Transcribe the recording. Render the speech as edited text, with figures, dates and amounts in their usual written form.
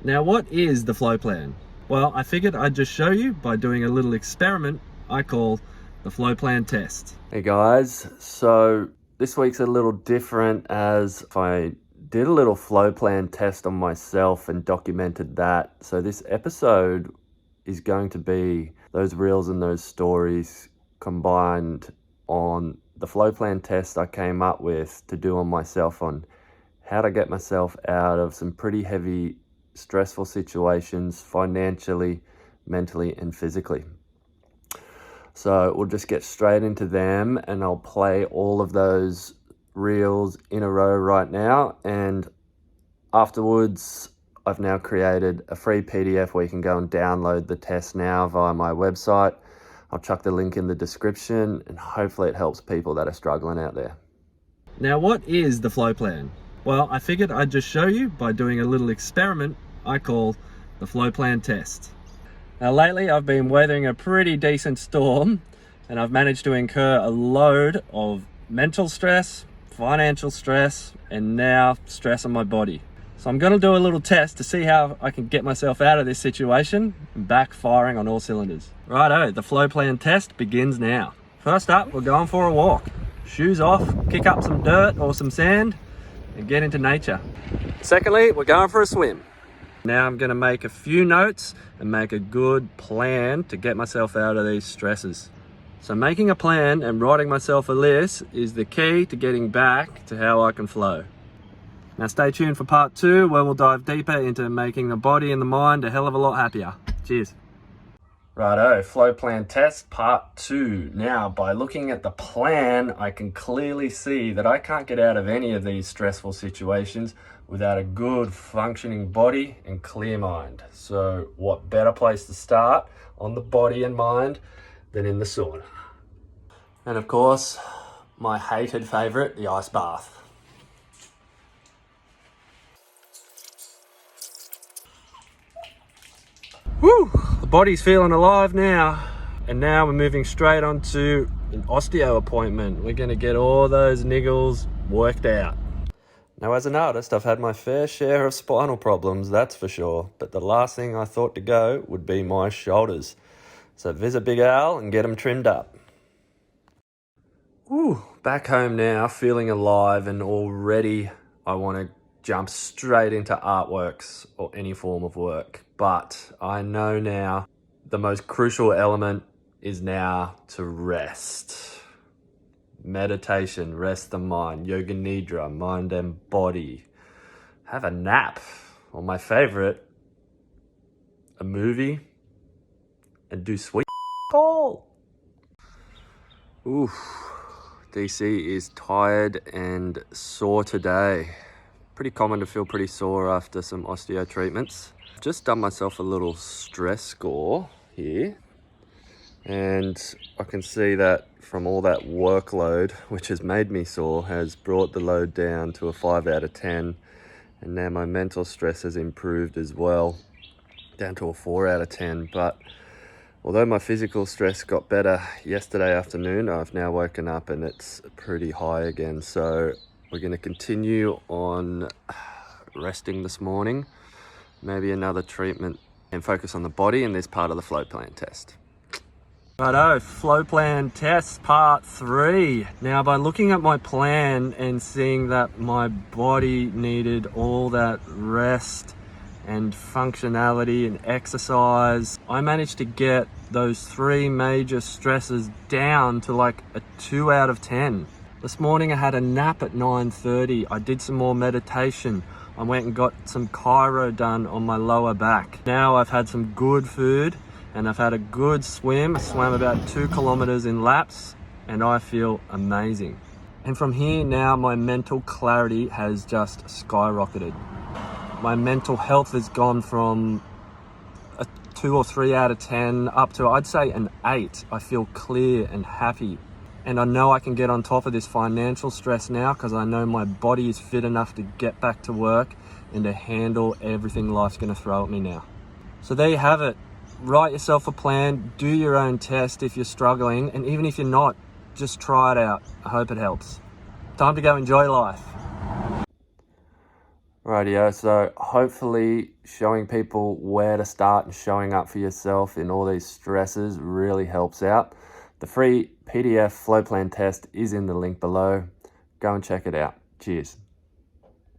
Now, what is the flow plan? Well, I figured I'd just show you by doing a little experiment I call the flow plan test. Hey guys, so this week's a little different as I did a little flow plan test on myself and documented that. So this episode is going to be those reels and those stories combined on the flow plan test I came up with to do on myself on how to get myself out of some pretty heavy stressful situations financially, mentally, and physically. So we'll just get straight into them and I'll play all of those reels in a row right now. And afterwards, I've now created a free PDF where you can go and download the test now via my website. I'll chuck the link in the description and hopefully it helps people that are struggling out there. Now, what is the flow plan? Well, I figured I'd just show you by doing a little experiment I call the flow plan test. Now, lately I've been weathering a pretty decent storm and I've managed to incur a load of mental stress, financial stress, and now stress on my body. So I'm going to do a little test to see how I can get myself out of this situation and back firing on all cylinders. Righto, the flow plan test begins now. First up, we're going for a walk. Shoes off, kick up some dirt or some sand and get into nature. Secondly, we're going for a swim. Now I'm going to make a few notes and make a good plan to get myself out of these stresses. So making a plan and writing myself a list is the key to getting back to how I can flow. Now stay tuned for part 2 where we'll dive deeper into making the body and the mind a hell of a lot happier. Cheers. Righto, flow plan test part 2. Now, by looking at the plan, I can clearly see that I can't get out of any of these stressful situations without a good functioning body and clear mind. So what better place to start on the body and mind than in the sauna? And of course, my hated favorite, the ice bath. Woo! The body's feeling alive now. And now we're moving straight on to an osteo appointment. We're gonna get all those niggles worked out. Now, as an artist, I've had my fair share of spinal problems, that's for sure. But the last thing I thought to go would be my shoulders. So visit Big Al and get them trimmed up. Woo! Back home now, feeling alive, and already I want to jump straight into artworks or any form of work. But I know now the most crucial element is now to rest. Meditation, rest the mind, yoga nidra, mind and body. Have a nap, or my favorite, a movie, and do sweet all. Oof, DC is tired and sore today. Pretty common to feel pretty sore after some osteo treatments. Just done myself a little stress score here. And I can see that from all that workload, which has made me sore, has brought the load down to a 5 out of 10. And now my mental stress has improved as well, down to a 4 out of 10. But although my physical stress got better yesterday afternoon, I've now woken up and it's pretty high again. So we're going to continue on resting this morning, maybe another treatment, and focus on the body in this part of the flow plan test. Righto, flow plan test part 3. Now, by looking at my plan and seeing that my body needed all that rest and functionality and exercise, I managed to get those 3 major stresses down to like a 2 out of 10. This morning I had a nap at 9:30. I did some more meditation. I went and got some chiro done on my lower back. Now I've had some good food and I've had a good swim. I swam about 2 kilometers in laps and I feel amazing. And from here now, my mental clarity has just skyrocketed. My mental health has gone from a 2 or 3 out of 10 up to, I'd say, an 8. I feel clear and happy. And I know I can get on top of this financial stress now because I know my body is fit enough to get back to work and to handle everything life's going to throw at me now. So there you have it. Write yourself a plan, do your own test if you're struggling, and even if you're not, just try it out. I hope it helps. Time to go enjoy life. Rightio, so hopefully showing people where to start and showing up for yourself in all these stresses really helps out. The free PDF flow plan test is in the link below. Go and check it out. Cheers.